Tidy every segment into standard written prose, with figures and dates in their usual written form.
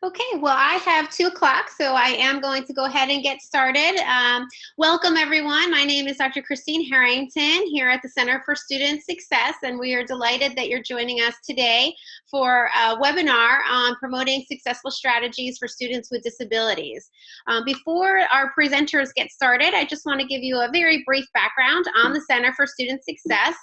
Okay, well, I have 2 o'clock, so I am going to go ahead and get started. Welcome, everyone. My name is Dr. Christine Harrington here at the Center for Student Success, and we are delighted that you're joining us today for a webinar on promoting successful strategies for students with disabilities. Before our presenters get started, I just want to give you a very brief background on the Center for Student Success.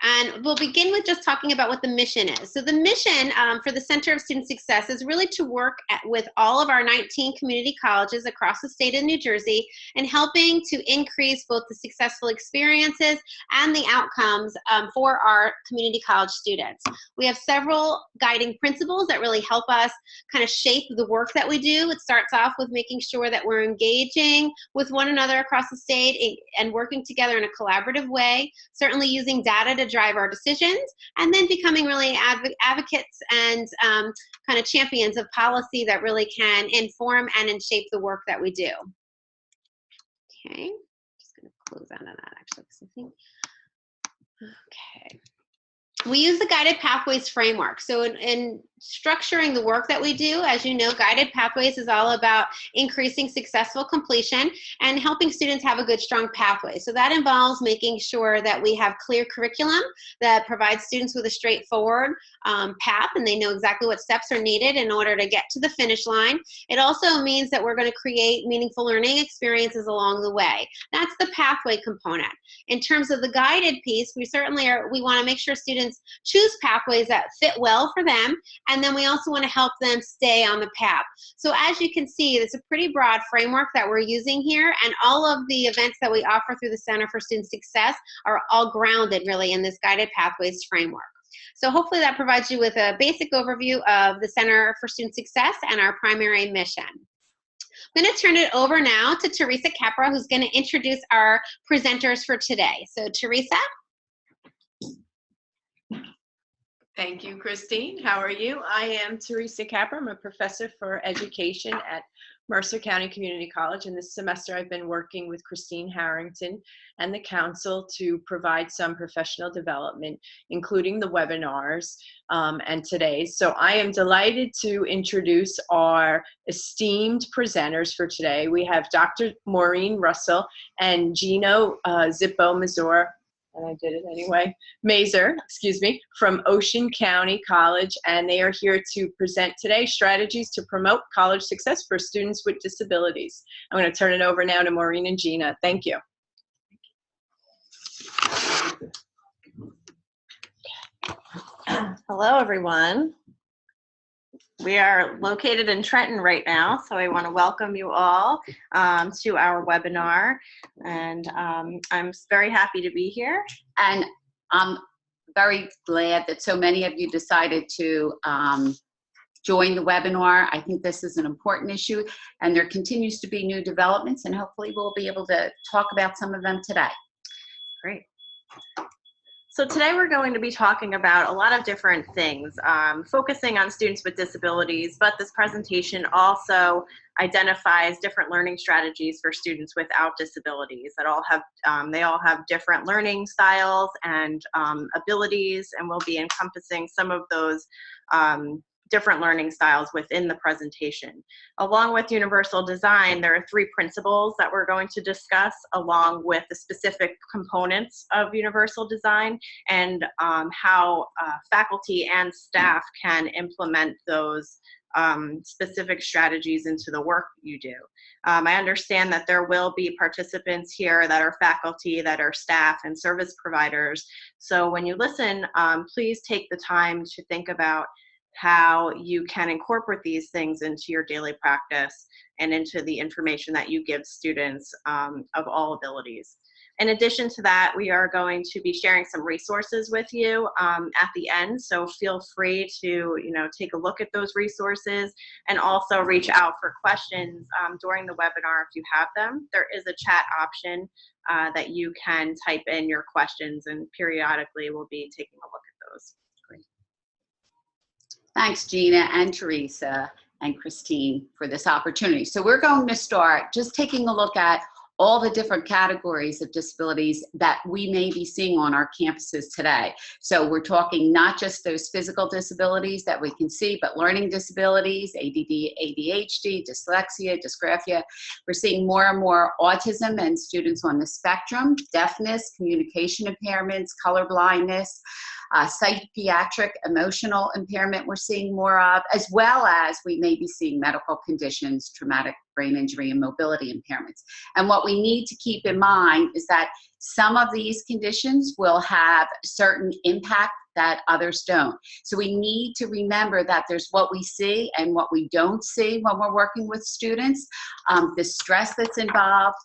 And we'll begin with just talking about what the mission is. So the mission for the Center of Student Success is really to work with all of our 19 community colleges across the state of New Jersey and helping to increase both the successful experiences and the outcomes for our community college students. We have several guiding principles that really help us kind of shape the work that we do. It starts off with making sure that we're engaging with one another across the state and working together in a collaborative way, certainly using data to drive our decisions, and then becoming really advocates and kind of champions of policy that really can inform and shape the work that we do. Okay, just going to close out on that actually, because I think, okay. We use the Guided Pathways framework. So in structuring the work that we do, as you know, Guided Pathways is all about increasing successful completion and helping students have a good, strong pathway. So that involves making sure that we have clear curriculum that provides students with a straightforward path, and they know exactly what steps are needed in order to get to the finish line. It also means that we're going to create meaningful learning experiences along the way. That's the pathway component. In terms of the guided piece, we want to make sure students choose pathways that fit well for them, and then we also want to help them stay on the path. So as you can see, it's a pretty broad framework that we're using here, and all of the events that we offer through the Center for Student Success are all grounded really in this Guided Pathways framework. So hopefully that provides you with a basic overview of the Center for Student Success and our primary mission. I'm going to turn it over now to Teresa Capra, who's going to introduce our presenters for today. So Teresa? Thank you, Christine. How are you? I am Teresa Capra. I'm a professor for education at Mercer County Community College, and this semester I've been working with Christine Harrington and the council to provide some professional development, including the webinars and today's. So I am delighted to introduce our esteemed presenters for today. We have Dr. Maureen Rustle and Gina Zippo-Mazur, and I did it anyway, Mazur, excuse me, from Ocean County College, and they are here to present today strategies to promote college success for students with disabilities. I'm going to turn it over now to Maureen and Gina. Thank you. Hello, everyone. We are located in Trenton right now, so I want to welcome you all to our webinar, and I'm very happy to be here. And I'm very glad that so many of you decided to join the webinar. I think this is an important issue, and there continues to be new developments, and hopefully we'll be able to talk about some of them today. Great. So today we're going to be talking about a lot of different things, focusing on students with disabilities, but this presentation also identifies different learning strategies for students without disabilities that they all have different learning styles and abilities, and we'll be encompassing some of those different learning styles within the presentation. Along with universal design, there are 3 principles that we're going to discuss, along with the specific components of universal design and how faculty and staff can implement those specific strategies into the work you do. I understand that there will be participants here that are faculty, that are staff, and service providers. So when you listen, please take the time to think about how you can incorporate these things into your daily practice and into the information that you give students of all abilities. In addition to that, we are going to be sharing some resources with you at the end, so feel free to take a look at those resources and also reach out for questions during the webinar if you have them. There is a chat option that you can type in your questions, and periodically we'll be taking a look at those. Great. Thanks, Gina and Teresa and Christine, for this opportunity. So we're going to start just taking a look at all the different categories of disabilities that we may be seeing on our campuses today. So we're talking not just those physical disabilities that we can see, but learning disabilities, ADD, ADHD, dyslexia, dysgraphia. We're seeing more and more autism and students on the spectrum, deafness, communication impairments, color blindness, psychiatric, emotional impairment we're seeing more of, as well as we may be seeing medical conditions, traumatic brain injury, and mobility impairments. And what we need to keep in mind is that some of these conditions will have certain impact that others don't. So we need to remember that there's what we see and what we don't see when we're working with students, the stress that's involved,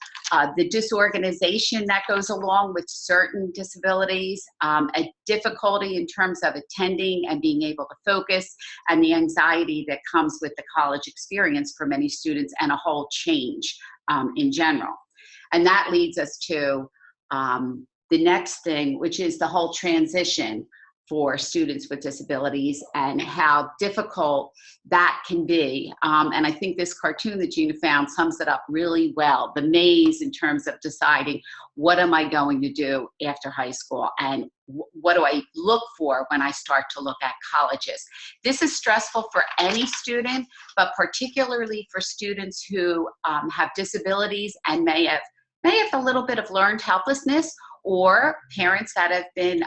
the disorganization that goes along with certain disabilities, a difficulty in terms of attending and being able to focus, and the anxiety that comes with the college experience for many students, and a whole change in general. And that leads us to the next thing, which is the whole transition for students with disabilities and how difficult that can be. And I think this cartoon that Gina found sums it up really well. The maze in terms of deciding, what am I going to do after high school, and what do I look for when I start to look at colleges? This is stressful for any student, but particularly for students who have disabilities and may have a little bit of learned helplessness, or parents that have been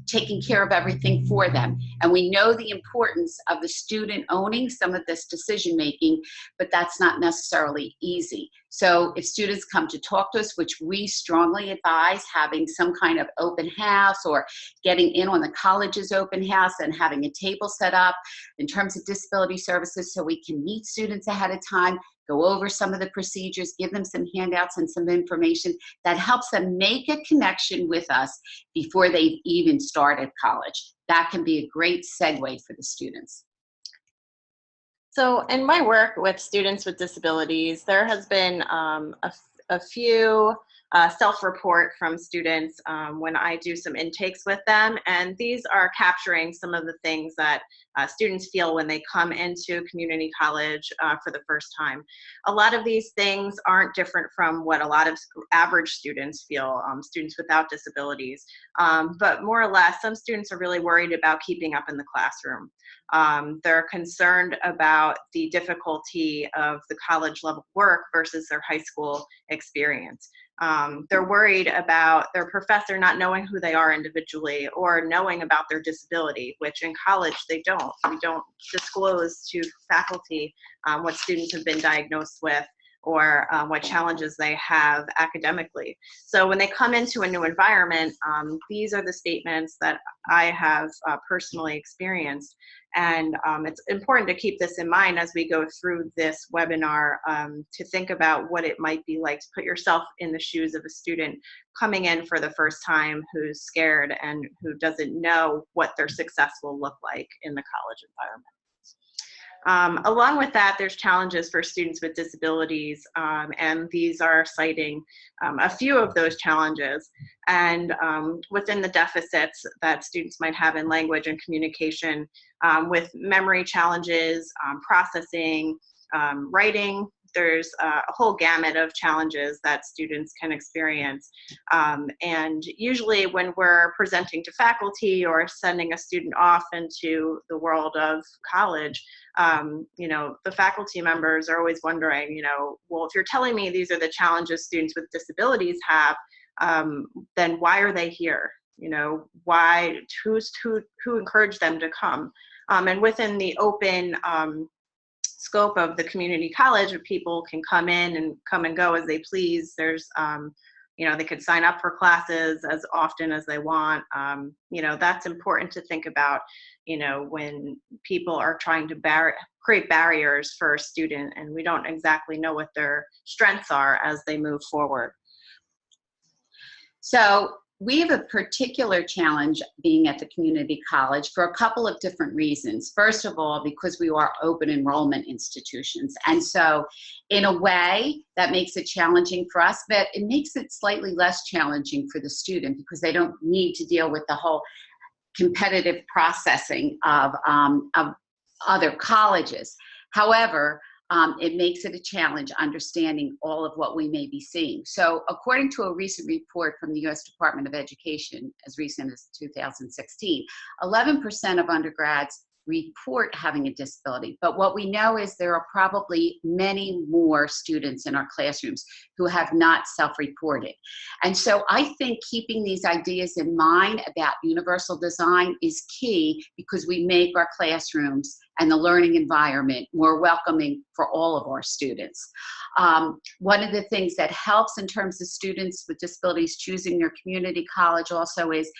taking care of everything for them. And we know the importance of the student owning some of this decision making, but that's not necessarily easy. So if students come to talk to us, which we strongly advise having some kind of open house or getting in on the college's open house and having a table set up in terms of disability services so we can meet students ahead of time, go over some of the procedures, give them some handouts and some information that helps them make a connection with us before they've even started college. That can be a great segue for the students. So in my work with students with disabilities, there has been a few self-report from students when I do some intakes with them, and these are capturing some of the things that students feel when they come into community college for the first time. A lot of these things aren't different from what a lot of average students feel, students without disabilities, but more or less, some students are really worried about keeping up in the classroom. They're concerned about the difficulty of the college level work versus their high school experience. They're worried about their professor not knowing who they are individually or knowing about their disability, which in college they don't. We don't disclose to faculty what students have been diagnosed with or what challenges they have academically. So when they come into a new environment, these are the statements that I have personally experienced. And it's important to keep this in mind as we go through this webinar, to think about what it might be like to put yourself in the shoes of a student coming in for the first time who's scared and who doesn't know what their success will look like in the college environment. Along with that, there's challenges for students with disabilities, and these are citing a few of those challenges. And within the deficits that students might have in language and communication, with memory challenges, processing, writing, there's a whole gamut of challenges that students can experience. And usually when we're presenting to faculty or sending a student off into the world of college, you know, the faculty members are always wondering, you know, well, if you're telling me these are the challenges students with disabilities have, then why are they here? You know, why, who encouraged them to come? And within the open scope of the community college, where people can come in and come and go as they please. There's, you know, they could sign up for classes as often as they want. You know, that's important to think about, you know, when people are trying to create barriers for a student and we don't exactly know what their strengths are as they move forward. So we have a particular challenge being at the community college for a couple of different reasons. First of all, because we are open enrollment institutions. And so in a way that makes it challenging for us, but it makes it slightly less challenging for the student because they don't need to deal with the whole competitive processing of other colleges. However, it makes it a challenge understanding all of what we may be seeing. So according to a recent report from the U.S. Department of Education, as recent as 2016, 11% of undergrads report having a disability. But what we know is there are probably many more students in our classrooms who have not self-reported. And so I think keeping these ideas in mind about universal design is key, because we make our classrooms and the learning environment more welcoming for all of our students. One of the things that helps in terms of students with disabilities choosing their community college also is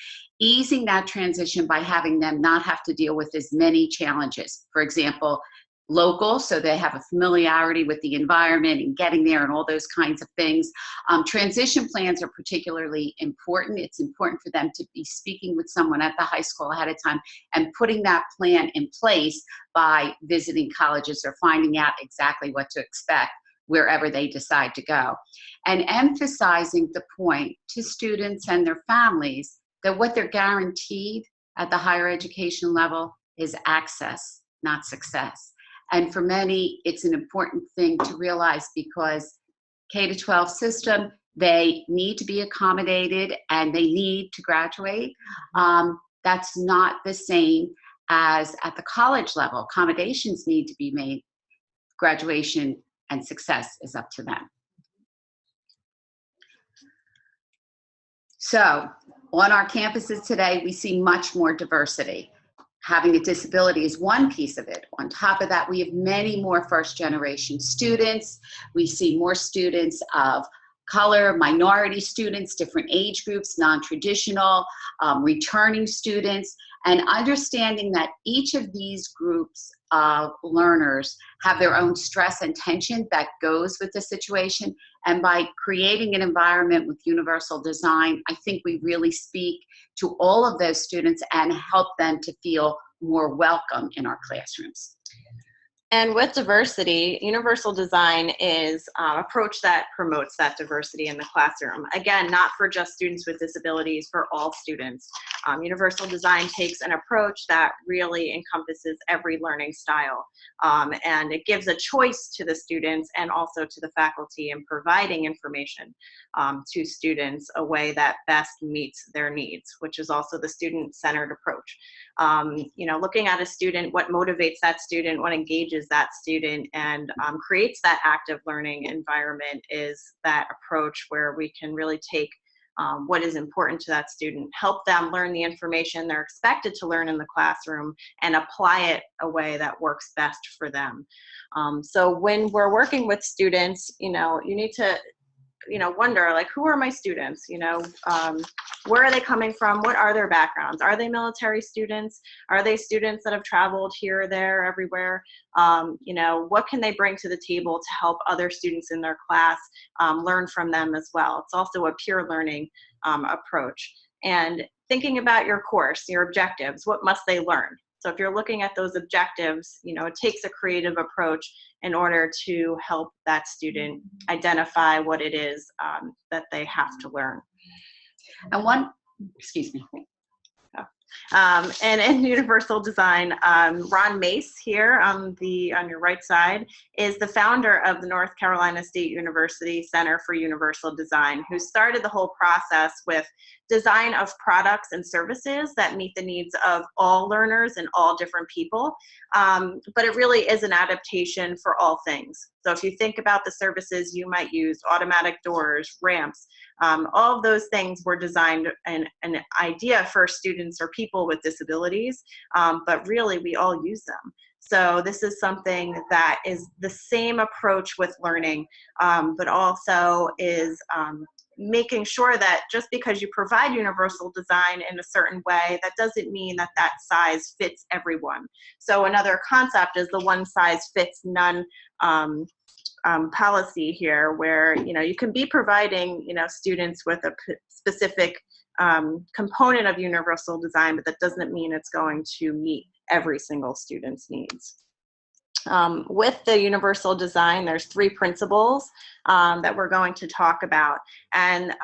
easing that transition by having them not have to deal with as many challenges. For example, local, so they have a familiarity with the environment and getting there and all those kinds of things. Transition plans are particularly important. It's important for them to be speaking with someone at the high school ahead of time and putting that plan in place by visiting colleges or finding out exactly what to expect wherever they decide to go. And emphasizing the point to students and their families that what they're guaranteed at the higher education level is access, not success. And for many, it's an important thing to realize, because K-12 system, they need to be accommodated and they need to graduate. That's not the same as at the college level. Accommodations need to be made. Graduation and success is up to them. So on our campuses today, we see much more diversity. Having a disability is one piece of it. On top of that, we have many more first-generation students. We see more students of color, minority students, different age groups, non-traditional, returning students, and understanding that each of these groups of learners have their own stress and tension that goes with the situation. And by creating an environment with universal design, I think we really speak to all of those students and help them to feel more welcome in our classrooms. And with diversity, universal design is an approach that promotes that diversity in the classroom. Again, not for just students with disabilities, for all students. Universal design takes an approach that really encompasses every learning style. And it gives a choice to the students and also to the faculty in providing information to students a way that best meets their needs, which is also the student-centered approach. You know, looking at a student, what motivates that student, what engages that student, and creates that active learning environment is that approach where we can really take what is important to that student, help them learn the information they're expected to learn in the classroom, and apply it a way that works best for them. So when we're working with students, you know, you need to wonder, like, who are my students? Where are they coming from? What are their backgrounds? Are they military students? Are they students that have traveled here, there, everywhere? What can they bring to the table to help other students in their class learn from them as well? It's also a peer learning approach. And thinking about your course, your objectives, what must they learn? So if you're looking at those objectives, it takes a creative approach in order to help that student identify what it is that they have to learn. And excuse me. And in universal design, Ron Mace here on your right side is the founder of the North Carolina State University Center for Universal Design, who started the whole process with design of products and services that meet the needs of all learners and all different people. But it really is an adaptation for all things. So if you think about the services you might use, automatic doors, ramps, all of those things were designed an idea for students or people with disabilities, but really we all use them. So this is something that is the same approach with learning, but also is making sure that just because you provide universal design in a certain way, that doesn't mean that that size fits everyone. So another concept is the one size fits none policy here, where you can be providing students with a specific component of universal design, but that doesn't mean it's going to meet every single student's needs. With the universal design, there's 3 principles that we're going to talk about. And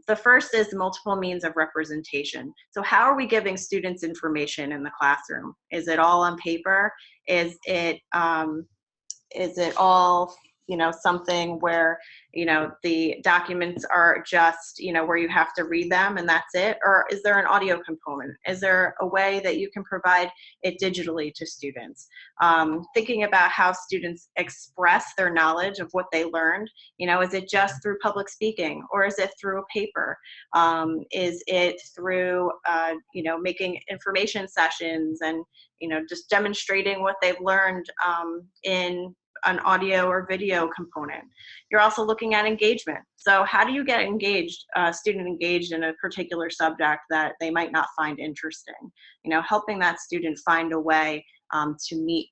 the first is multiple means of representation. So how are we giving students information in the classroom? Is it all on paper? Is it Is it all, something where, the documents are just, where you have to read them and that's it? Or is there an audio component? Is there a way that you can provide it digitally to students? Thinking about how students express their knowledge of what they learned, is it just through public speaking, or is it through a paper? Is it through, making information sessions and, just demonstrating what they've learned in an audio or video component? You're also looking at engagement. So how do you get student engaged in a particular subject that they might not find interesting? Helping that student find a way to meet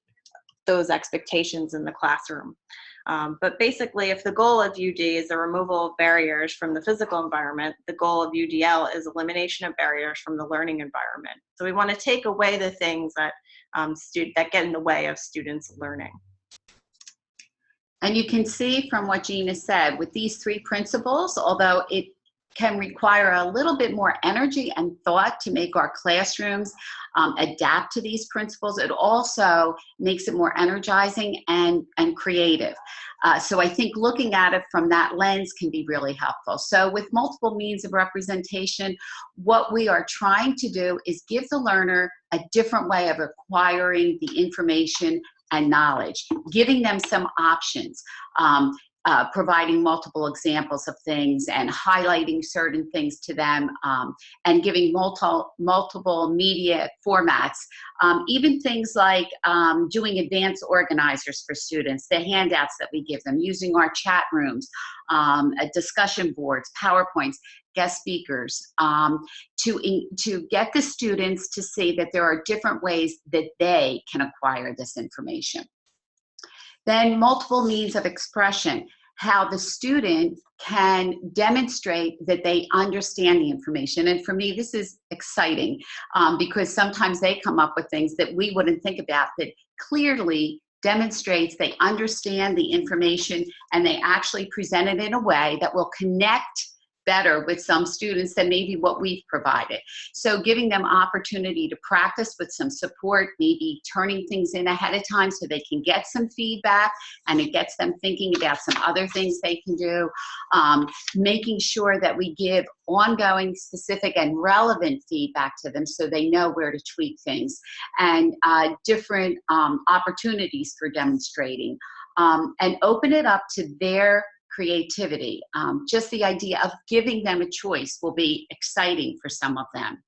those expectations in the classroom. But basically, if the goal of UD is the removal of barriers from the physical environment, the goal of UDL is elimination of barriers from the learning environment. So we want to take away the things that that get in the way of students learning. And you can see from what Gina said, with these 3 principles, although it can require a little bit more energy and thought to make our classrooms adapt to these principles, it also makes it more energizing and creative. So I think looking at it from that lens can be really helpful. So with multiple means of representation, what we are trying to do is give the learner a different way of acquiring the information and knowledge, giving them some options, providing multiple examples of things and highlighting certain things to them, and giving multiple media formats, even things like doing advanced organizers for students, the handouts that we give them, using our chat rooms, discussion boards, PowerPoints, guest speakers, to get the students to see that there are different ways that they can acquire this information. Then multiple means of expression, how the student can demonstrate that they understand the information. And for me, this is exciting because sometimes they come up with things that we wouldn't think about that clearly demonstrates they understand the information and they actually present it in a way that will connect better with some students than maybe what we've provided. So giving them opportunity to practice with some support, maybe turning things in ahead of time so they can get some feedback and it gets them thinking about some other things they can do. Making sure that we give ongoing, specific, and relevant feedback to them so they know where to tweak things, and different opportunities for demonstrating, and open it up to their creativity. Just the idea of giving them a choice will be exciting for some of them.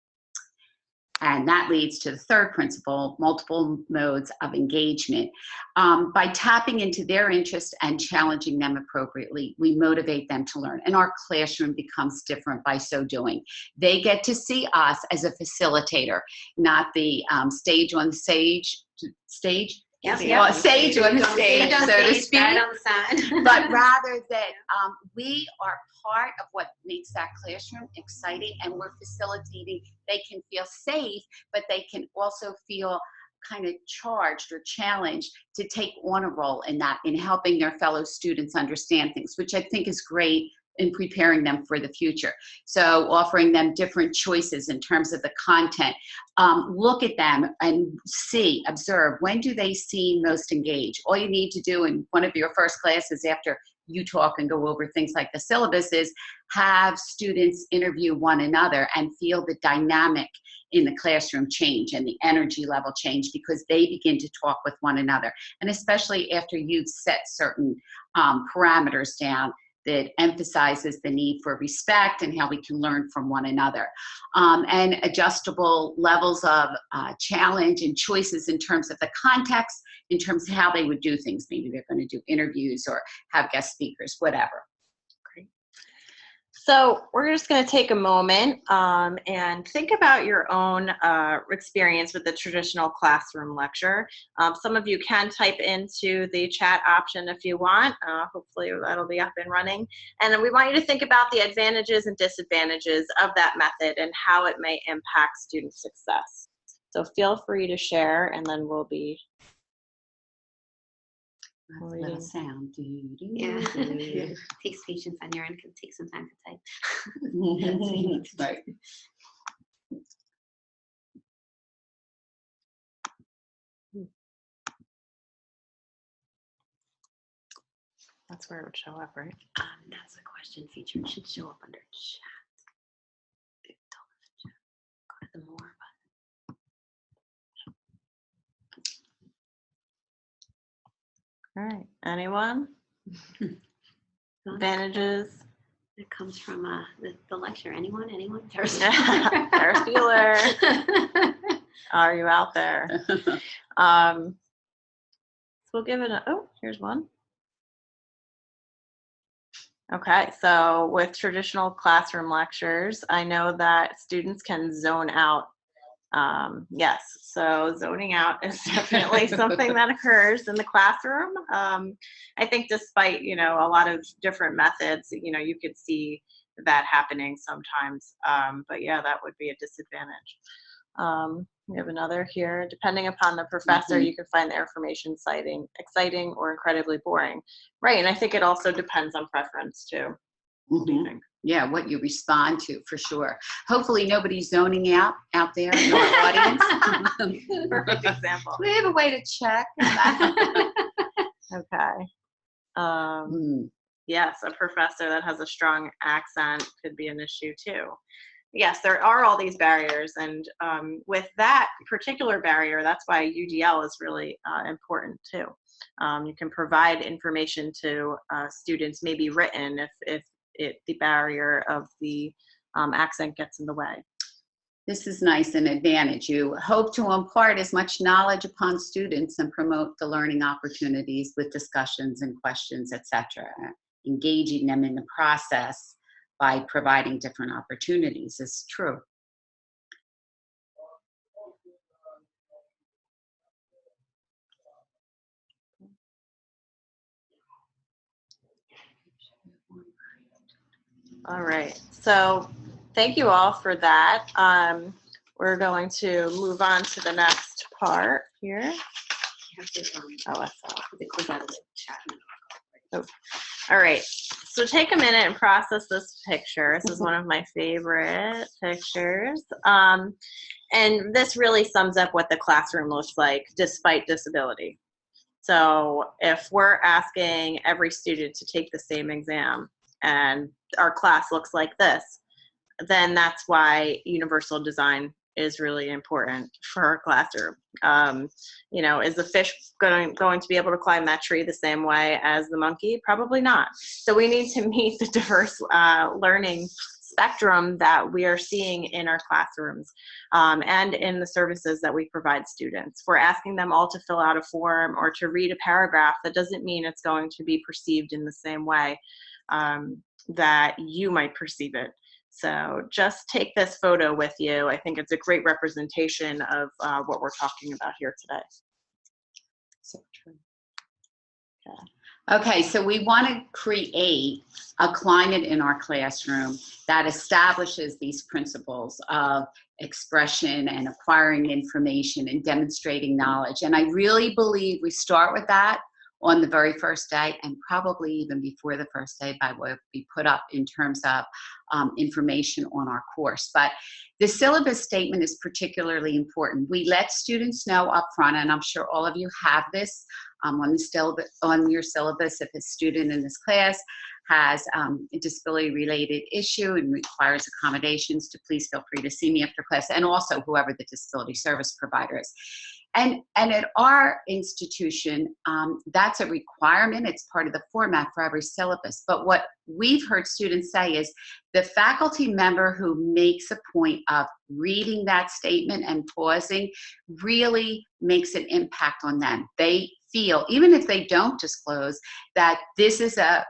And that leads to the 3rd principle, multiple modes of engagement. By tapping into their interest and challenging them appropriately, we motivate them to learn. And our classroom becomes different by so doing. They get to see us as a facilitator, not the stage on the stage. Yep. Well, sage on the stage, so to speak. Right on the side. But rather that we are part of what makes that classroom exciting, and we're facilitating. They can feel safe, but they can also feel kind of charged or challenged to take on a role in that, in helping their fellow students understand things, which I think is great in preparing them for the future. So offering them different choices in terms of the content. Look at them and see, observe, when do they seem most engaged? All you need to do in one of your first classes after you talk and go over things like the syllabus is have students interview one another and feel the dynamic in the classroom change and the energy level change because they begin to talk with one another. And especially after you've set certain parameters down, that emphasizes the need for respect and how we can learn from one another. And adjustable levels of challenge and choices in terms of the context, in terms of how they would do things. Maybe they're going to do interviews or have guest speakers, whatever. Great. So we're just going to take a moment and think about your own experience with the traditional classroom lecture. Some of you can type into the chat option if you want. Hopefully that'll be up and running. And then we want you to think about the advantages and disadvantages of that method and how it may impact student success. So feel free to share, and then we'll be Little sound. Yeah. Takes patience on your end. Can take some time to type. Right. That's where it would show up, right? That's the question feature. It should show up under chat. Go to the more button. All right. Anyone? Advantages? It comes from the lecture. Anyone? Ferris Ferris Bueller. Are you out there? So we'll give it a, oh, here's one. Okay, so with traditional classroom lectures, I know that students can zone out. Yes, so zoning out is definitely something that occurs in the classroom. I think despite, you know, a lot of different methods, you know, you could see that happening sometimes. But yeah, that would be a disadvantage. We have another here. Depending upon the professor, you can find the information exciting or incredibly boring. Right, and I think it also depends on preference too. What do you think? Yeah, what you respond to, for sure. Hopefully nobody's zoning out there in our audience. Perfect example. We have a way to check. Okay. Yes, a professor that has a strong accent could be an issue too. Yes, there are all these barriers, and with that particular barrier, that's why UDL is really important too. You can provide information to students, maybe written, if the barrier of the accent gets in the way. This is nice, an advantage. You hope to impart as much knowledge upon students and promote the learning opportunities with discussions and questions, etc. Engaging them in the process by providing different opportunities is true. All right, so thank you all for that. We're going to move on to the next part here. You have to, Oh, I saw. close out of the chat. Oh. All right, so take a minute and process this picture. This is one of my favorite pictures. And this really sums up what the classroom looks like despite disability. So if we're asking every student to take the same exam and our class looks like this, then that's why universal design is really important for our classroom. You know, is the fish going to be able to climb that tree the same way as the monkey? Probably not. So we need to meet the diverse learning spectrum that we are seeing in our classrooms and in the services that we provide students. We're asking them all to fill out a form or to read a paragraph. That doesn't mean it's going to be perceived in the same way that you might perceive it. So just take this photo with you. I think it's a great representation of what we're talking about here today. So true. Okay, so we want to create a climate in our classroom that establishes these principles of expression and acquiring information and demonstrating knowledge. And I really believe we start with that on the very first day, and probably even before the first day by what we put up in terms of information on our course. But the syllabus statement is particularly important. We let students know up front, and I'm sure all of you have this on your syllabus, if a student in this class has a disability-related issue and requires accommodations, to please feel free to see me after class, and also whoever the disability service provider is. And at our institution, that's a requirement. It's part of the format for every syllabus. But what we've heard students say is the faculty member who makes a point of reading that statement and pausing really makes an impact on them. They feel, even if they don't disclose, that this is a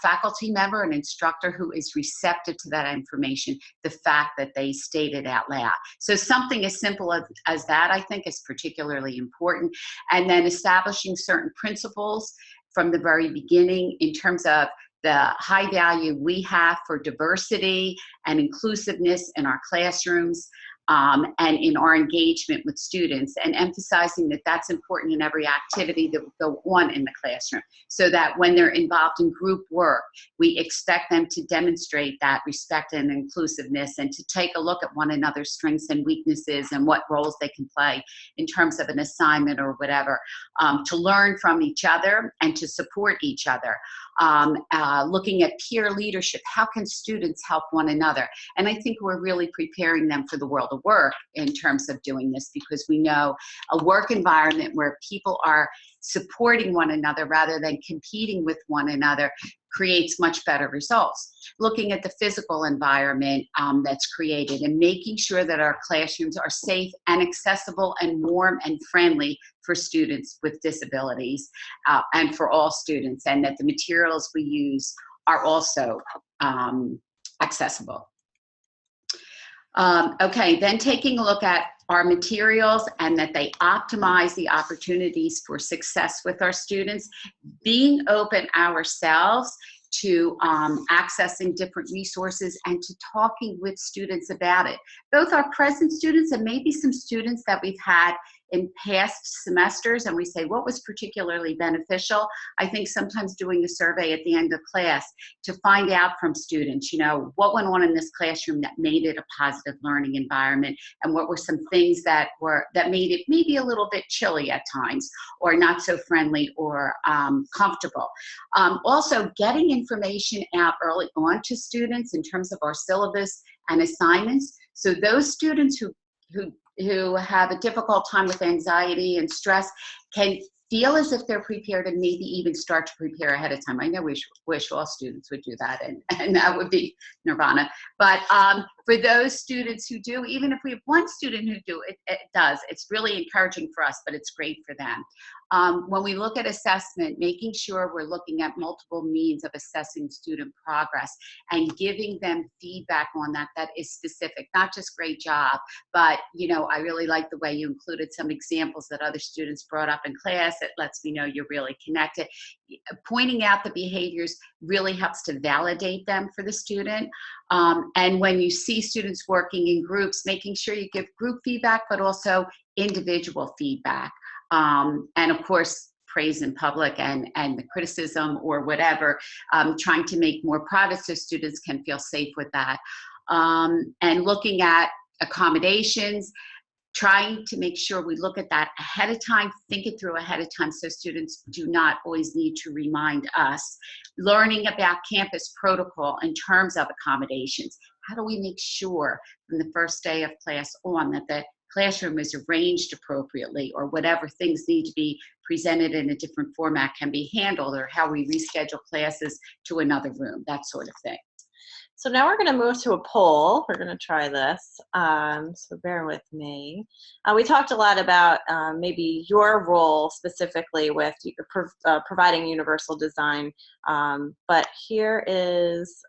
faculty member, an instructor who is receptive to that information, the fact that they state it out loud. So something as simple as that, I think, is particularly important. And then establishing certain principles from the very beginning in terms of the high value we have for diversity and inclusiveness in our classrooms, and in our engagement with students, and emphasizing that that's important in every activity that will go on in the classroom, so that when they're involved in group work, we expect them to demonstrate that respect and inclusiveness, and to take a look at one another's strengths and weaknesses and what roles they can play in terms of an assignment or whatever, to learn from each other and to support each other. looking at peer leadership. How can students help one another? And I think we're really preparing them for the world of work in terms of doing this, because we know a work environment where people are supporting one another rather than competing with one another creates much better results. Looking at the physical environment that's created and making sure that our classrooms are safe and accessible and warm and friendly for students with disabilities and for all students, and that the materials we use are also accessible. Okay, then taking a look at our materials and that they optimize the opportunities for success with our students, being open ourselves to accessing different resources and to talking with students about it. Both our present students and maybe some students that we've had in past semesters, and we say what was particularly beneficial. I think sometimes doing a survey at the end of class to find out from students, you know, what went on in this classroom that made it a positive learning environment, and what were some things that made it maybe a little bit chilly at times, or not so friendly or comfortable. Also, getting information out early on to students in terms of our syllabus and assignments, so those students who have a difficult time with anxiety and stress can feel as if they're prepared and maybe even start to prepare ahead of time. I know we wish all students would do that, and that would be nirvana. But for those students who do, even if we have one student who does, it's really encouraging for us, but it's great for them. When we look at assessment, making sure we're looking at multiple means of assessing student progress and giving them feedback on that is specific, not just great job, but, you know, I really like the way you included some examples that other students brought up in class. It lets me know you're really connected. Pointing out the behaviors really helps to validate them for the student. And when you see students working in groups, making sure you give group feedback, but also individual feedback. And of course, praise in public and the criticism or whatever, trying to make more private so students can feel safe with that. And looking at accommodations, trying to make sure we look at that ahead of time, think it through ahead of time so students do not always need to remind us. Learning about campus protocol in terms of accommodations. How do we make sure from the first day of class on that the classroom is arranged appropriately, or whatever things need to be presented in a different format can be handled, or how we reschedule classes to another room, that sort of thing. So now we're going to move to a poll. We're going to try this, so bear with me. We talked a lot about maybe your role specifically with providing universal design, but here is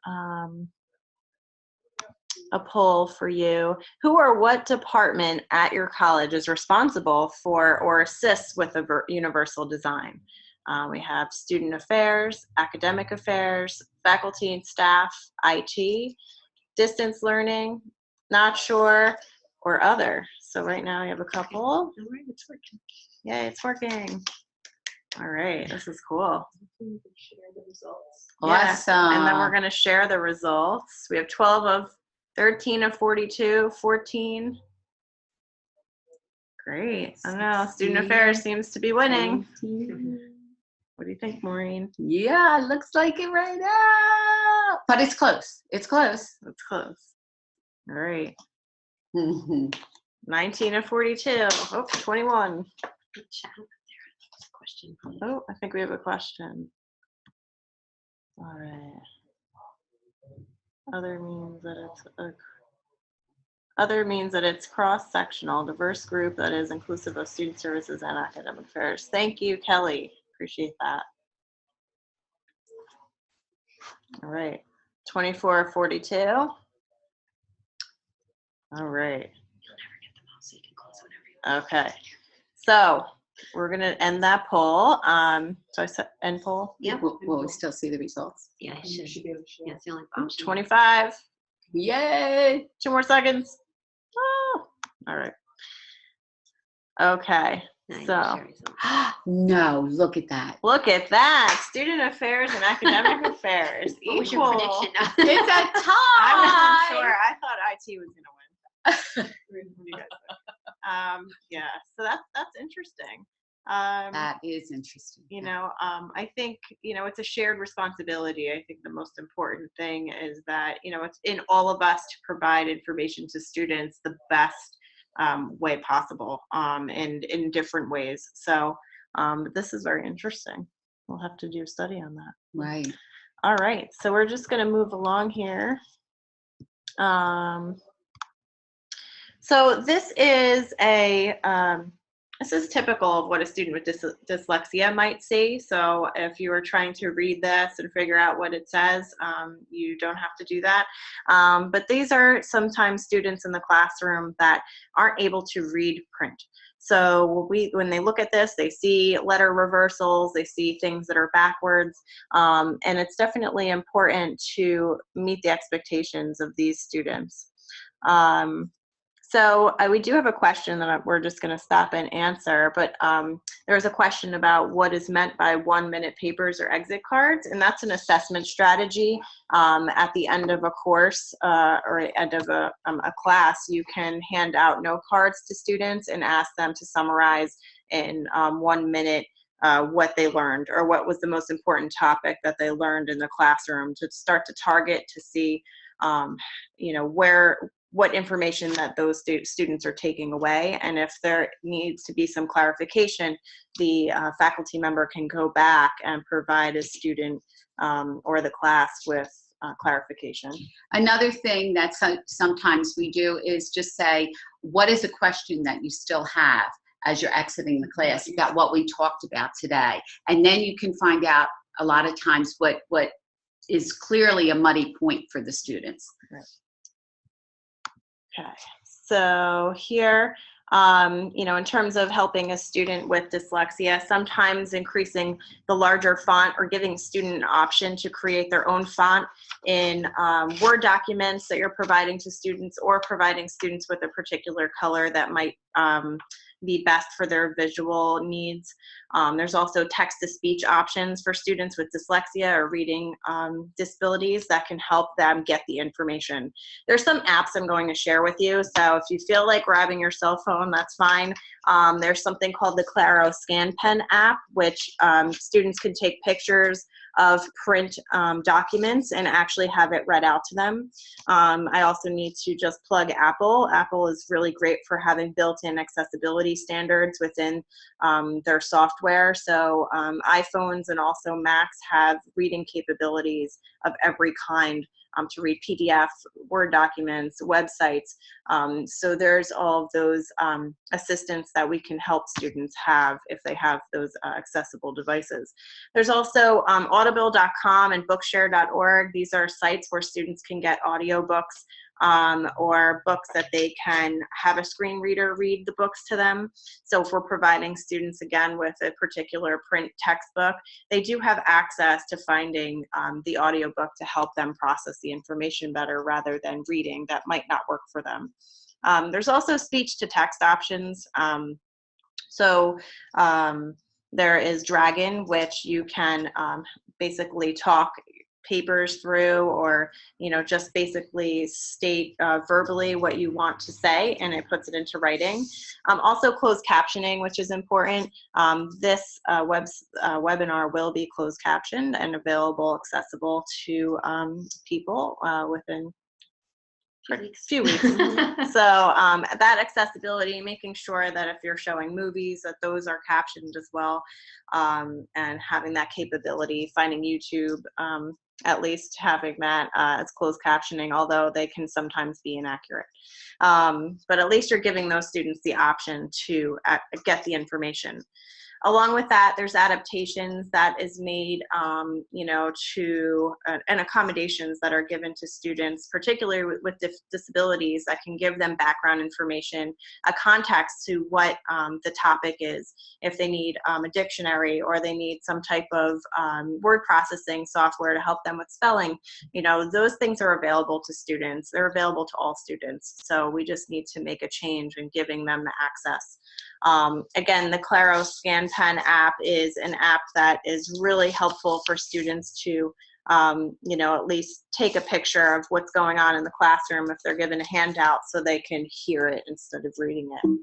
a poll for you. Who or what department at your college is responsible for or assists with a universal design? We have student affairs, academic affairs, faculty and staff, IT, distance learning, not sure, or other. So right now we have a couple. All right, it's working. Yay, it's working. All right, this is cool. Share the results. Awesome. Yeah, and then we're going to share the results. We have 12 of 13 of 42, 14. Great. I don't know. Student affairs seems to be winning. What do you think, Maureen? Yeah, looks like it right now. But it's close. It's close. It's close. All right. Mm-hmm. 19 of 42. Oh, 21. Good job. There's a question. Oh, I think we have a question. All right. Other means that it's cross-sectional, diverse group that is inclusive of student services and academic affairs. Thank you, Kelly. Appreciate that. All right. 24 of 42. All right. You'll never get the mouse, so you can close whenever you want. Okay. So we're going to end that poll. So I said end poll. Yep. Will we still see the results? Yeah, it should. Yeah, it's the only option. 25. Yay! 2 more seconds. Oh. All right. Okay. Now you So can share results. No, look at that. look at that. Student affairs and academic affairs. What was your prediction? It's a tie. I wasn't sure. I thought IT was going to win. What do you guys think? Yeah, so that's interesting. That is interesting. I think, it's a shared responsibility. I think the most important thing is that, it's in all of us to provide information to students the best way possible, and in different ways. So this is very interesting. We'll have to do a study on that. Right. All right. So we're just going to move along here. So this is this is typical of what a student with dyslexia might see. So if you were trying to read this and figure out what it says, you don't have to do that. But these are sometimes students in the classroom that aren't able to read print. So when they look at this, they see letter reversals, they see things that are backwards, and it's definitely important to meet the expectations of these students. So we do have a question that we're just going to stop and answer, but there's a question about what is meant by 1-minute papers or exit cards, and that's an assessment strategy. At the end of a course or end of a class, you can hand out note cards to students and ask them to summarize in 1 minute what they learned or what was the most important topic that they learned in the classroom, to start to target to see what information that those students are taking away. And if there needs to be some clarification, the faculty member can go back and provide a student or the class with clarification. Another thing that sometimes we do is just say, what is a question that you still have as you're exiting the class about what we talked about today? And then you can find out a lot of times what is clearly a muddy point for the students. Right. Okay, so here, in terms of helping a student with dyslexia, sometimes increasing the larger font or giving a student an option to create their own font in Word documents that you're providing to students, or providing students with a particular color that might be best for their visual needs. There's also text-to-speech options for students with dyslexia or reading disabilities that can help them get the information. There's some apps I'm going to share with you, so if you feel like grabbing your cell phone, that's fine. There's something called the Claro Scan Pen app, which students can take pictures of print documents and actually have it read out to them. I also need to just plug Apple. Apple is really great for having built-in accessibility standards within their software. So iPhones and also Macs have reading capabilities of every kind to read PDF, Word documents, websites. So there's all of those assistance that we can help students have if they have those accessible devices. There's also audible.com and bookshare.org. These are sites where students can get audiobooks or books that they can have a screen reader read the books to them. So if we're providing students, again, with a particular print textbook, they do have access to finding the audiobook to help them process the information better rather than reading that might not work for them. There's also speech-to-text options. There is Dragon, which you can basically talk papers through, or just basically state verbally what you want to say, and it puts it into writing. Also closed captioning, which is important. This webinar will be closed captioned and available, accessible to people within few weeks. So that accessibility, making sure that if you're showing movies, that those are captioned as well, and having that capability, finding YouTube, at least having that as closed captioning, although they can sometimes be inaccurate. But at least you're giving those students the option to get the information. Along with that, there's adaptations that is made, and accommodations that are given to students, particularly with disabilities, that can give them background information, a context to what the topic is. If they need a dictionary, or they need some type of word processing software to help them with spelling, those things are available to students. They're available to all students. So we just need to make a change in giving them the access. Again, the Claro Scan Pen app is an app that is really helpful for students to, at least take a picture of what's going on in the classroom if they're given a handout, so they can hear it instead of reading it.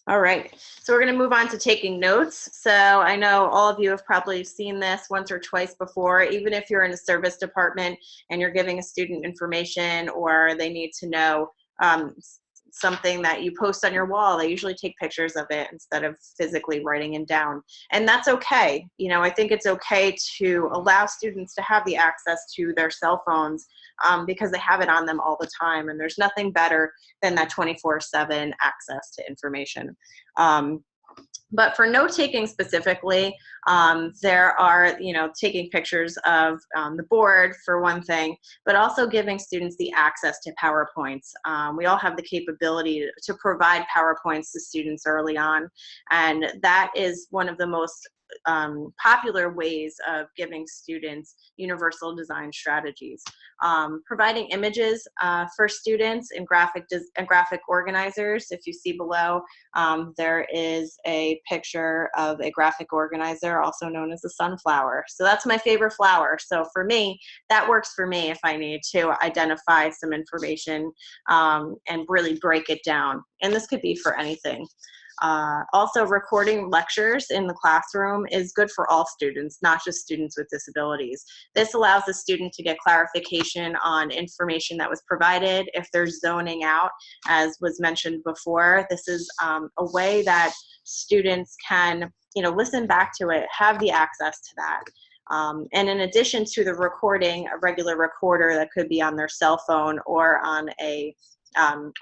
All right, so we're going to move on to taking notes. So I know all of you have probably seen this once or twice before, even if you're in a service department and you're giving a student information or they need to know something that you post on your wall. They usually take pictures of it instead of physically writing it down. And that's okay. You know, I think it's okay to allow students to have the access to their cell phones because they have it on them all the time. And there's nothing better than that 24/7 access to information. But for note-taking specifically, there are, you know, taking pictures of the board for one thing, but also giving students the access to PowerPoints. We all have the capability to provide PowerPoints to students early on, and that is one of the most popular ways of giving students universal design strategies. Providing images for students and graphic organizers. If you see below, there is a picture of a graphic organizer, also known as a sunflower. So that's my favorite flower. So for me, that works for me if I need to identify some information and really break it down. And this could be for anything. Also, recording lectures in the classroom is good for all students, not just students with disabilities. This allows the student to get clarification on information that was provided. If they're zoning out, as was mentioned before, this is a way that students can, you know, listen back to it, have the access to that. And in addition to the recording, a regular recorder that could be on their cell phone or on a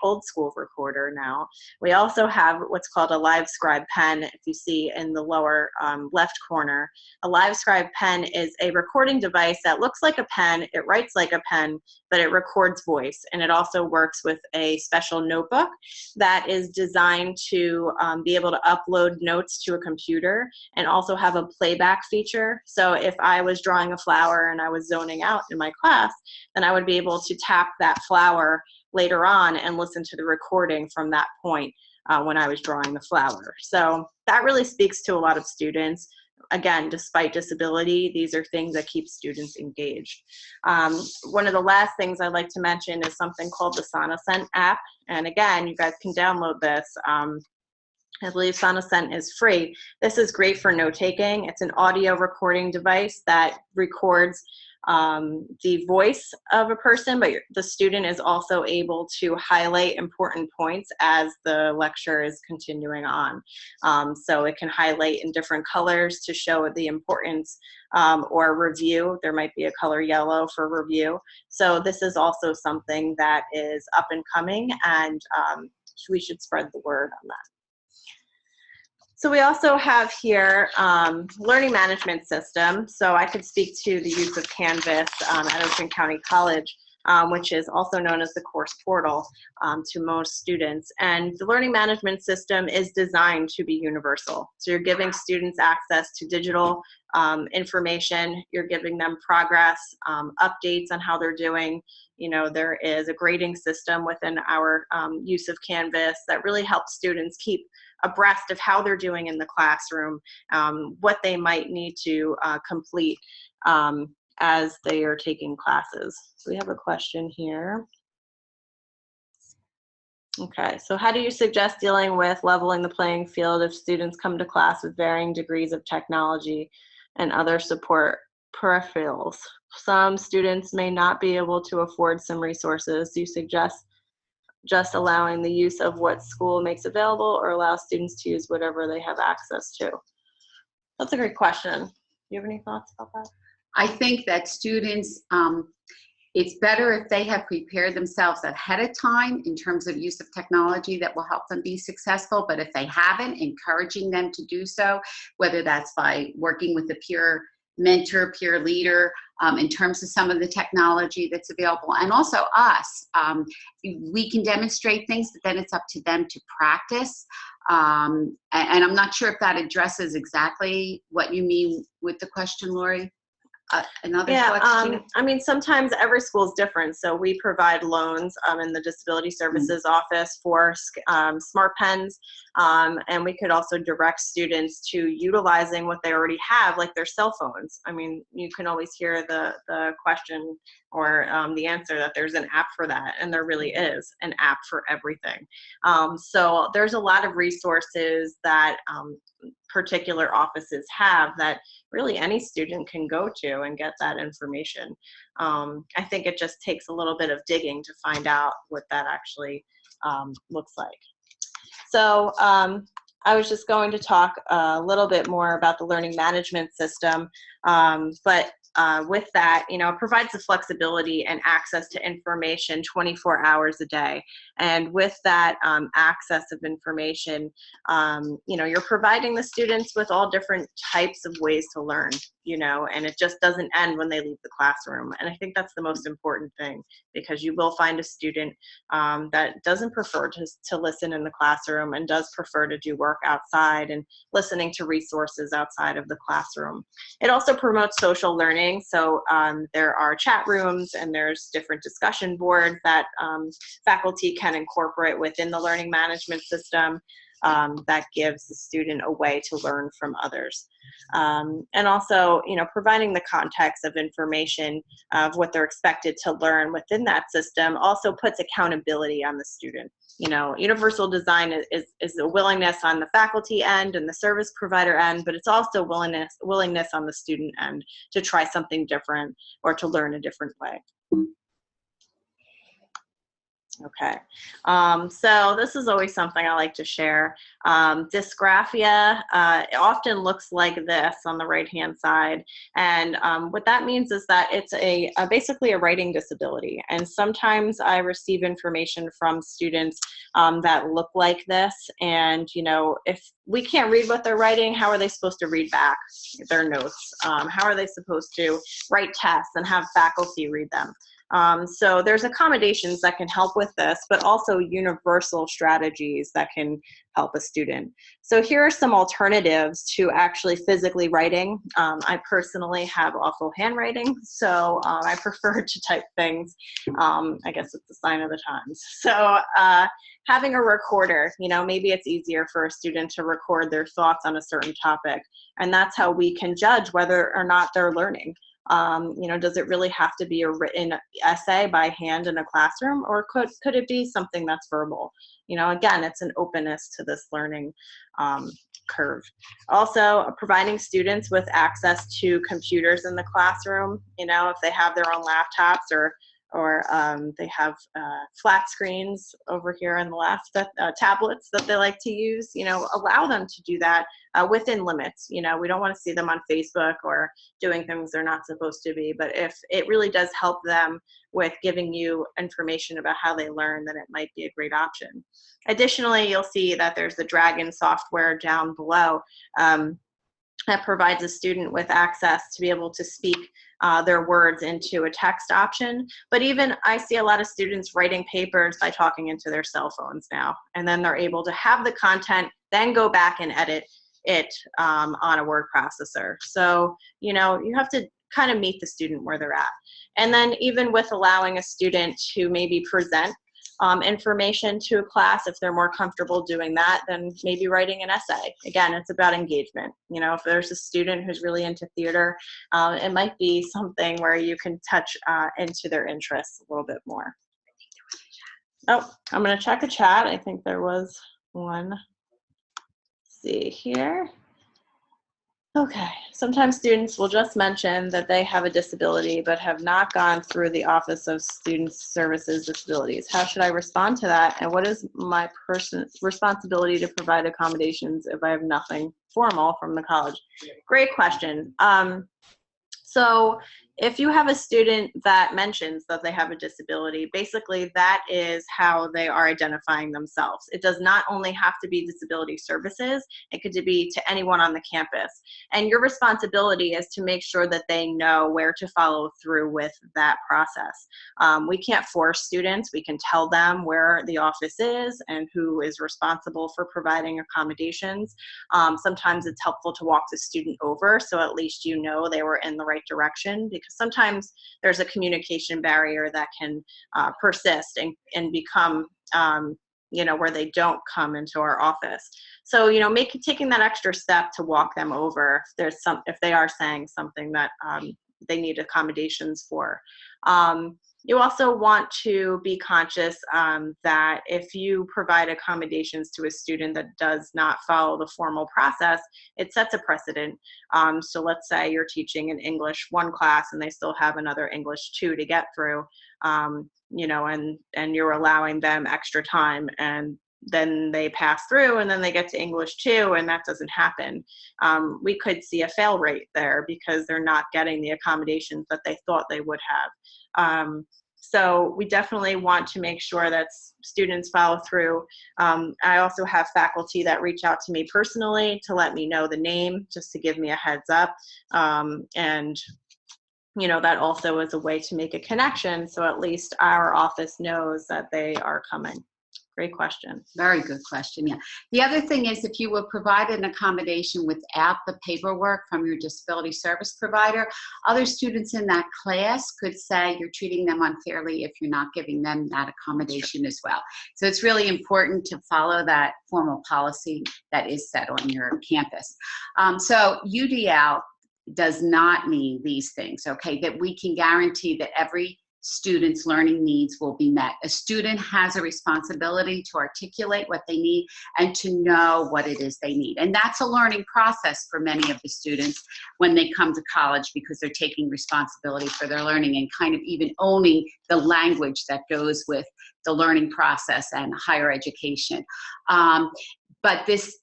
old school recorder now. We also have what's called a live scribe pen. If you see in the lower left corner, a live scribe pen is a recording device that looks like a pen, it writes like a pen, but it records voice. And it also works with a special notebook that is designed to be able to upload notes to a computer and also have a playback feature. So if I was drawing a flower and I was zoning out in my class, then I would be able to tap that flower later on and listen to the recording from that point when I was drawing the flower. So that really speaks to a lot of students. Again, despite disability, these are things that keep students engaged. One of the last things I'd like to mention is something called the SonaScent app. And again, you guys can download this. I believe SonaScent is free. This is great for note-taking. It's an audio recording device that records the voice of a person, but the student is also able to highlight important points as the lecture is continuing on. So it can highlight in different colors to show the importance or review. There might be a color yellow for review. So this is also something that is up and coming, and we should spread the word on that. So we also have here learning management system. So I could speak to the use of Canvas at Ocean County College, which is also known as the course portal to most students. And the learning management system is designed to be universal. So you're giving students access to digital information. You're giving them progress, updates on how they're doing. You know, there is a grading system within our use of Canvas that really helps students keep abreast of how they're doing in the classroom, what they might need to complete as they are taking classes. So we have a question here. Okay, so how do you suggest dealing with leveling the playing field if students come to class with varying degrees of technology and other support peripherals? Some students may not be able to afford some resources. Do you suggest just allowing the use of what school makes available, or allow students to use whatever they have access to? That's a great question. Do you have any thoughts about that? I think that students, it's better if they have prepared themselves ahead of time in terms of use of technology that will help them be successful. But if they haven't, encouraging them to do so, whether that's by working with a peer mentor, peer leader, in terms of some of the technology that's available. And also us, we can demonstrate things, but then it's up to them to practice. And I'm not sure if that addresses exactly what you mean with the question, Lori. Another Yeah, thought, Gina? I mean, sometimes every school is different. So we provide loans in the Disability Services office for smart pens, and we could also direct students to utilizing what they already have, like their cell phones. I mean, you can always hear the question or the answer that there's an app for that, and there really is an app for everything. So there's a lot of resources that particular offices have that really any student can go to and get that information. I think it just takes a little bit of digging to find out what that actually looks like. So I was just going to talk a little bit more about the learning management system, but with that, you know, it provides the flexibility and access to information 24 hours a day. And with that access of information, you know, you're providing the students with all different types of ways to learn, you know, and it just doesn't end when they leave the classroom. And I think that's the most important thing, because you will find a student that doesn't prefer to listen in the classroom and does prefer to do work outside and listening to resources outside of the classroom. It also promotes social learning. So there are chat rooms and there's different discussion boards that faculty can incorporate within the learning management system that gives the student a way to learn from others. And also, you know, providing the context of information of what they're expected to learn within that system also puts accountability on the student. You know, universal design is a willingness on the faculty end and the service provider end, but it's also willingness on the student end to try something different or to learn a different way. Okay, so this is always something I like to share. Dysgraphia, it often looks like this on the right-hand side, and what that means is that it's basically a writing disability, and sometimes I receive information from students that look like this, and you know, if we can't read what they're writing, how are they supposed to read back their notes? How are they supposed to write tests and have faculty read them? So there's accommodations that can help with this, but also universal strategies that can help a student. So here are some alternatives to actually physically writing. I personally have awful handwriting, so I prefer to type things. I guess it's a sign of the times. So having a recorder, you know, maybe it's easier for a student to record their thoughts on a certain topic, and that's how we can judge whether or not they're learning. You know, does it really have to be a written essay by hand in a classroom, or could it be something that's verbal? You know, again, it's an openness to this learning curve. Also, providing students with access to computers in the classroom, you know, if they have their own laptops or they have flat screens over here on the left, that tablets that they like to use, you know, allow them to do that within limits. You know, we don't want to see them on Facebook or doing things they're not supposed to be, but if it really does help them with giving you information about how they learn, then it might be a great option. Additionally, you'll see that there's the Dragon software down below that provides a student with access to be able to speak their words into a text option. But even I see a lot of students writing papers by talking into their cell phones now, and then they're able to have the content, then go back and edit it on a word processor. So, you know, you have to kind of meet the student where they're at. And then even with allowing a student to maybe present information to a class, if they're more comfortable doing that, then maybe writing an essay. Again, it's about engagement. You know, if there's a student who's really into theater, it might be something where you can touch into their interests a little bit more. Oh, I'm going to check a chat. I think there was one. Let's see here. Okay, sometimes students will just mention that they have a disability but have not gone through the Office of Student Services Disabilities. How should I respond to that? And what is my responsibility to provide accommodations if I have nothing formal from the college? Great question. So, if you have a student that mentions that they have a disability, basically that is how they are identifying themselves. It does not only have to be disability services, it could be to anyone on the campus. And your responsibility is to make sure that they know where to follow through with that process. We can't force students. We can tell them where the office is and who is responsible for providing accommodations. Sometimes it's helpful to walk the student over so at least you know they were in the right direction, because sometimes there's a communication barrier that can persist and become where they don't come into our office. So taking that extra step to walk them over if they are saying something that they need accommodations for. You also want to be conscious that if you provide accommodations to a student that does not follow the formal process, it sets a precedent. So let's say you're teaching an English 1 class and they still have another English 2 to get through, and you're allowing them extra time, and then they pass through and then they get to English 2 and that doesn't happen. We could see a fail rate there because they're not getting the accommodations that they thought they would have. So we definitely want to make sure that students follow through. I also have faculty that reach out to me personally to let me know the name, just to give me a heads up. And that also is a way to make a connection, so at least our office knows that they are coming. Great question. Very good question, yeah. The other thing is, if you will provide an accommodation without the paperwork from your disability service provider, other students in that class could say you're treating them unfairly if you're not giving them that accommodation as well. So it's really important to follow that formal policy that is set on your campus. So UDL does not mean these things, okay, that we can guarantee that every student's learning needs will be met. A student has a responsibility to articulate what they need and to know what it is they need. And that's a learning process for many of the students when they come to college, because they're taking responsibility for their learning and kind of even owning the language that goes with the learning process and higher education. But this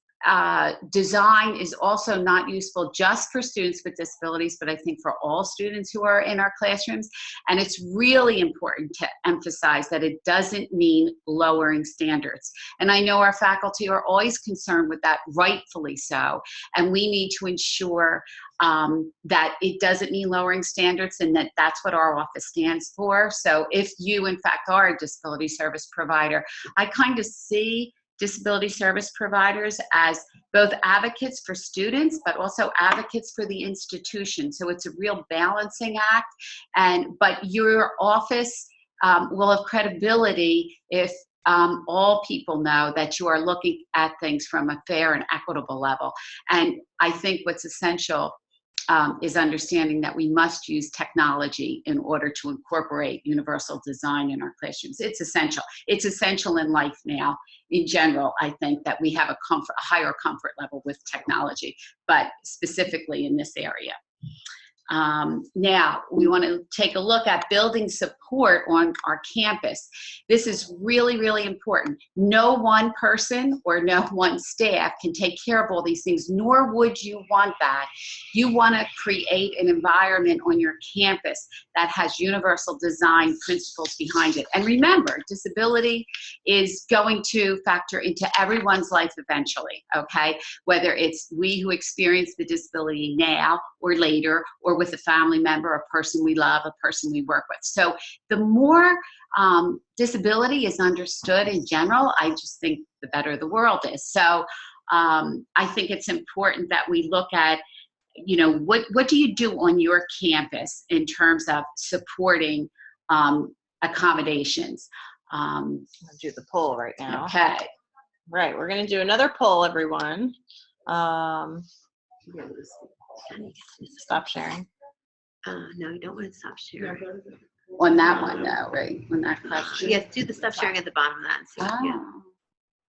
design is also not useful just for students with disabilities, but I think for all students who are in our classrooms. And it's really important to emphasize that it doesn't mean lowering standards. And I know our faculty are always concerned with that, rightfully so. And we need to ensure that it doesn't mean lowering standards, and that that's what our office stands for. So if you, in fact, are a disability service provider, I kind of see disability service providers as both advocates for students, but also advocates for the institution. So it's a real balancing act. But your office will have credibility if all people know that you are looking at things from a fair and equitable level. And I think what's essential is understanding that we must use technology in order to incorporate universal design in our classrooms. It's essential. It's essential in life now. In general, I think that we have a higher comfort level with technology, but specifically in this area. Now, we want to take a look at building support on our campus. This is really, really important. No one person or no one staff can take care of all these things, nor would you want that. You want to create an environment on your campus that has universal design principles behind it. And remember, disability is going to factor into everyone's life eventually, okay? Whether it's we who experience the disability now or later, or with a family member, a person we love, a person we work with. So the more disability is understood in general, I just think the better the world is. So I think it's important that we look at, what do you do on your campus in terms of supporting accommodations? I'm going to do the poll right now. Okay. Right, we're going to do another poll, everyone. Stop sharing. No, you don't want to stop sharing. On that one, though, right? On that question. Yes, do the stop sharing at the bottom of that. And see, yeah, Oh.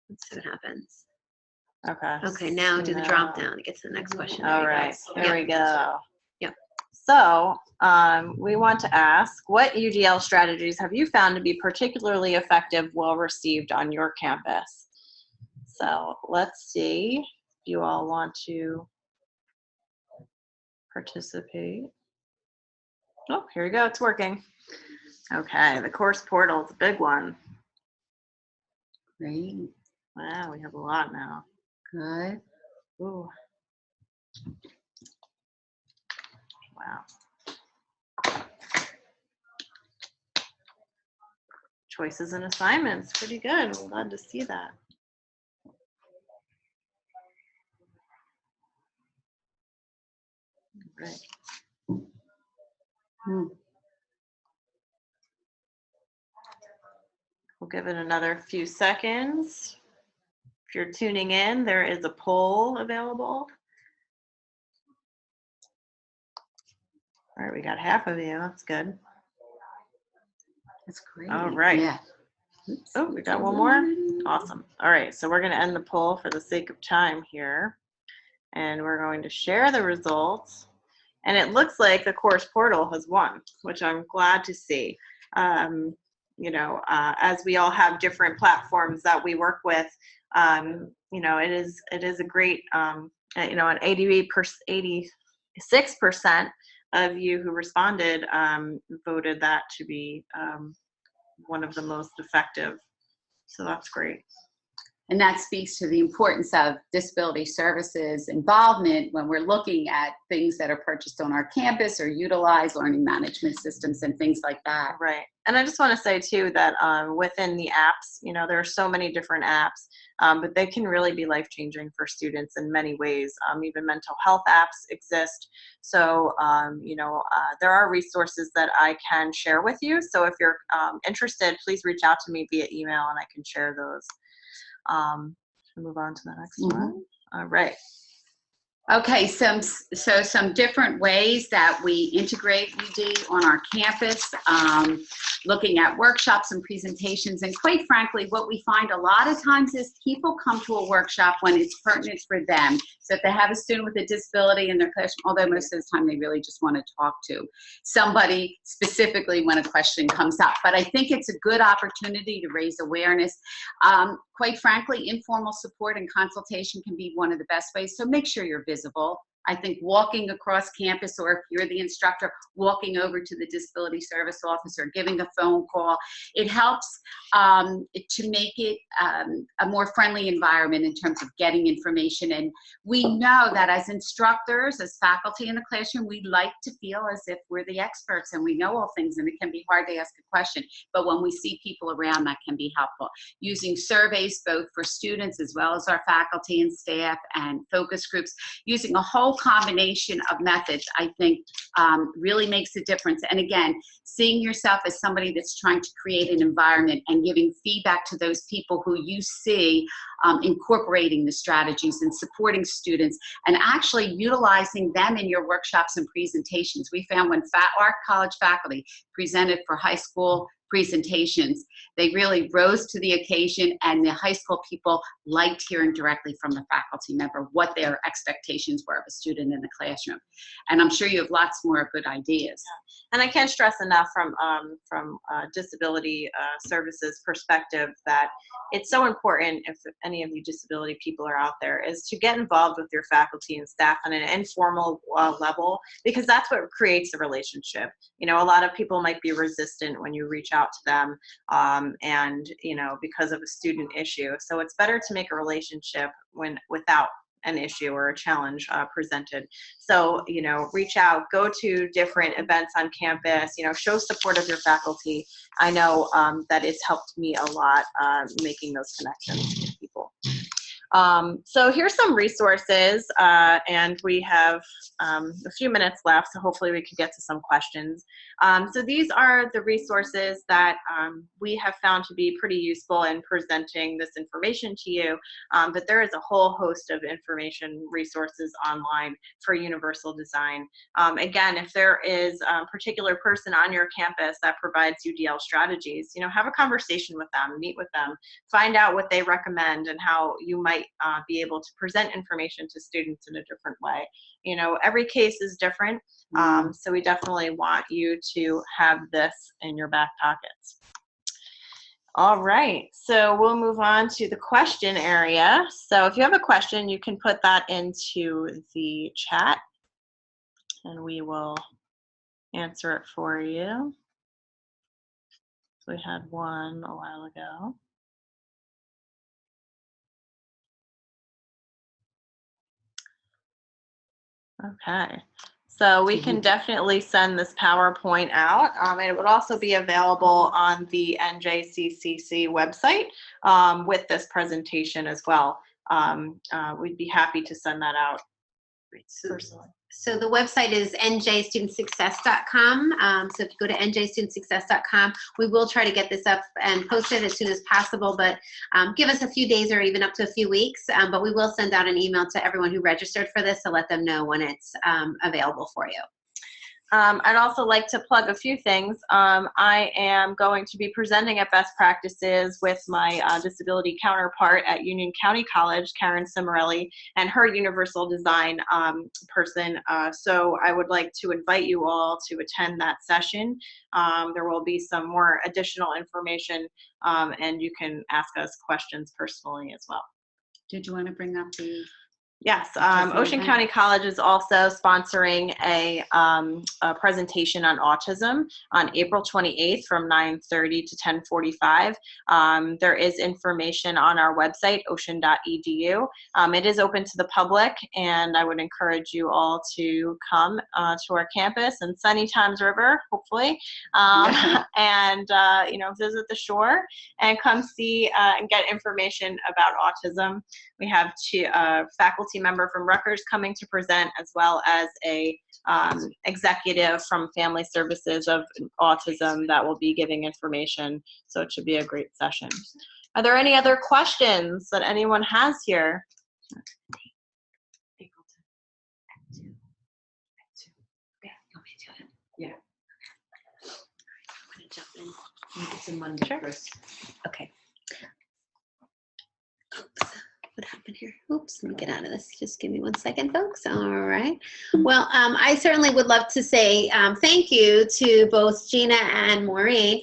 let's see what happens. Okay. Okay, now do the drop down to get to the next question. All There you right, go. there we go. Yep. So we want to ask, what UDL strategies have you found to be particularly effective, well received on your campus? So let's see if you all want to participate. Oh, here we go. It's working. Okay, the course portal is a big one. Great. Wow, we have a lot now. Good. Ooh. Wow. Choices and assignments, pretty good. I'm glad to see that. Right. We'll give it another few seconds. If you're tuning in, there is a poll available. All right, we got half of you. That's good. That's great. All right. Yeah. Oh, we got one more? Awesome. All right, so we're going to end the poll for the sake of time here. And we're going to share the results. And it looks like the course portal has won, which I'm glad to see. You know, as we all have different platforms that we work with, you know, it is a great, you know, an 86% of you who responded voted that to be one of the most effective. So that's great. And that speaks to the importance of disability services involvement when we're looking at things that are purchased on our campus or utilize learning management systems and things like that. Right. And I just want to say too that within the apps, you know, there are so many different apps, but they can really be life-changing for students in many ways. Even mental health apps exist. So, you know, there are resources that I can share with you. So if you're interested, please reach out to me via email and I can share those. Move on to the next one. All right. Okay, so some different ways that we integrate UD on our campus, looking at workshops and presentations, and quite frankly, what we find a lot of times is people come to a workshop when it's pertinent for them. So if they have a student with a disability in their classroom, although most of the time they really just want to talk to somebody specifically when a question comes up. But I think it's a good opportunity to raise awareness. Quite frankly, informal support and consultation can be one of the best ways, so make sure you're visible. I think walking across campus, or if you're the instructor, walking over to the disability service officer, giving a phone call, it helps to make it a more friendly environment in terms of getting information. And we know that as instructors, as faculty in the classroom, we like to feel as if we're the experts and we know all things, and it can be hard to ask a question. But when we see people around, that can be helpful. Using surveys both for students as well as our faculty and staff, and focus groups, using a whole combination of methods, I think really makes a difference. And again, seeing yourself as somebody that's trying to create an environment and giving feedback to those people who you see incorporating the strategies and supporting students and actually utilizing them in your workshops and presentations. We found when our college faculty presented for high school presentations, they really rose to the occasion, and the high school people liked hearing directly from the faculty member what their expectations were of a student in the classroom. And I'm sure you have lots more good ideas. Yeah. And I can't stress enough from disability services perspective that it's so important, if any of you disability people are out there, is to get involved with your faculty and staff on an informal level, because that's what creates a relationship. You know, a lot of people might be resistant when you reach out to them and, you know, because of a student issue. So it's better to make a relationship without an issue or a challenge presented. So, you know, reach out, go to different events on campus, you know, show support of your faculty. I know that it's helped me a lot making those connections with people. So here's some resources, and we have a few minutes left, so hopefully we can get to some questions. So these are the resources that we have found to be pretty useful in presenting this information to you, but there is a whole host of information resources online for universal design. Again, if there is a particular person on your campus that provides UDL strategies, you know, have a conversation with them, meet with them, find out what they recommend and how you might be able to present information to students in a different way. You know, every case is different, so we definitely want you to have this in your back pockets. All right, so we'll move on to the question area. So if you have a question, you can put that into the chat and we will answer it for you. So we had one a while ago. Okay, so we can definitely send this PowerPoint out. It would also be available on the NJCCC website with this presentation as well. We'd be happy to send that out personally. So the website is njstudentsuccess.com. So if you go to njstudentsuccess.com, we will try to get this up and post it as soon as possible, but give us a few days or even up to a few weeks. But we will send out an email to everyone who registered for this to let them know when it's available for you. I'd also like to plug a few things. I am going to be presenting at Best Practices with my disability counterpart at Union County College, Karen Cimarelli, and her universal design person. So I would like to invite you all to attend that session. There will be some more additional information, and you can ask us questions personally as well. Did you want to bring up the? Yes, Ocean County College is also sponsoring a presentation on autism on April 28th from 9:30 to 10:45. There is information on our website, ocean.edu. It is open to the public, and I would encourage you all to come to our campus in sunny Times River, hopefully, and visit the shore and come see and get information about autism. We have two faculty member from Rutgers coming to present, as well as a executive from Family Services of Autism that will be giving information. So it should be a great session. Are there any other questions that anyone has here? Yeah. I'm gonna jump in. It's a Monday. Sure. Okay. Oops. What happened here? Oops, let me get out of this. Just give me 1 second, folks. All right. Well, I certainly would love to say thank you to both Gina and Maureen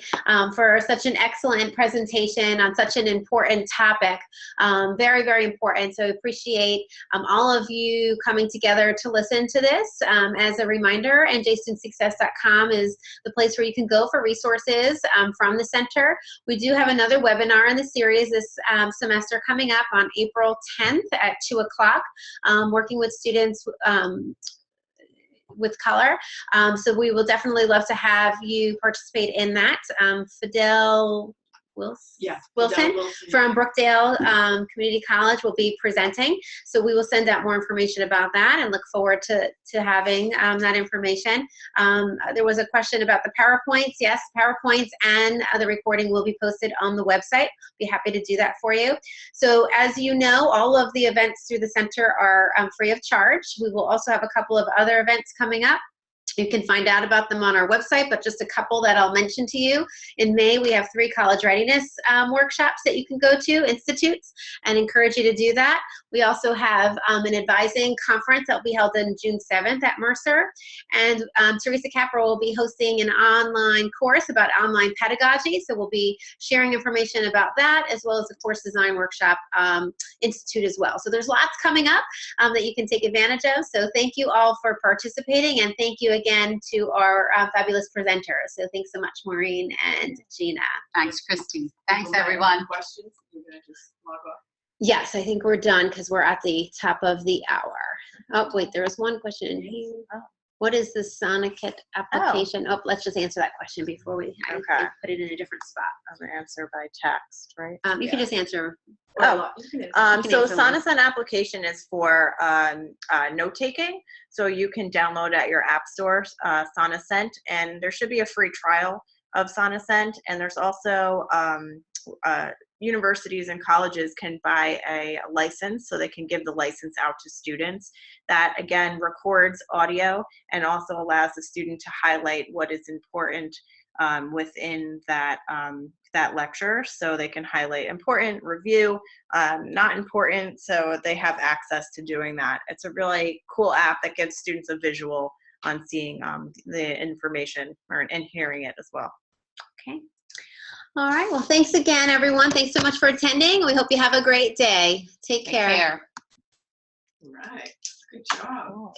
for such an excellent presentation on such an important topic. Very, very important. So I appreciate all of you coming together to listen to this. As a reminder, njstudentsuccess.com is the place where you can go for resources from the center. We do have another webinar in the series this semester coming up on April 10th at 2 o'clock, working with students with color. So we will definitely love to have you participate in that. Fidel Wilson from Brookdale Community College will be presenting. So we will send out more information about that and look forward to having that information. There was a question about the PowerPoints. Yes, PowerPoints and the recording will be posted on the website. Be happy to do that for you. So as you know, all of the events through the center are free of charge. We will also have a couple of other events coming up. You can find out about them on our website, but just a couple that I'll mention to you. In May, we have 3 college readiness workshops that you can go to, institutes, and encourage you to do that. We also have an advising conference that will be held on June 7th at Mercer. And Teresa Capra will be hosting an online course about online pedagogy. So we'll be sharing information about that, as well as the course design workshop institute as well. So there's lots coming up that you can take advantage of. So thank you all for participating, and thank you again to our fabulous presenters. So thanks so much, Maureen and Gina. Thanks, Christine. Thanks, everyone. Questions? You're gonna just log off. Yes, I think we're done because we're at the top of the hour. Oh, wait, there was one question in here. What is the Sonicet application? Oh, let's just answer that question before we I put it in a different spot. I'm going to answer by text, right? You can just answer. So answer Sonicet application is for note-taking. So you can download at your app store, Sonicet, and there should be a free trial of Sonicet. And there's also universities and colleges can buy a license, so they can give the license out to students. That again records audio and also allows the student to highlight what is important within that that lecture, so they can highlight important, review, not important, so they have access to doing that. It's a really cool app that gives students a visual on seeing the information and hearing it as well. Okay. All right. Well, thanks again, everyone. Thanks so much for attending. We hope you have a great day. Take care. All right. Good job.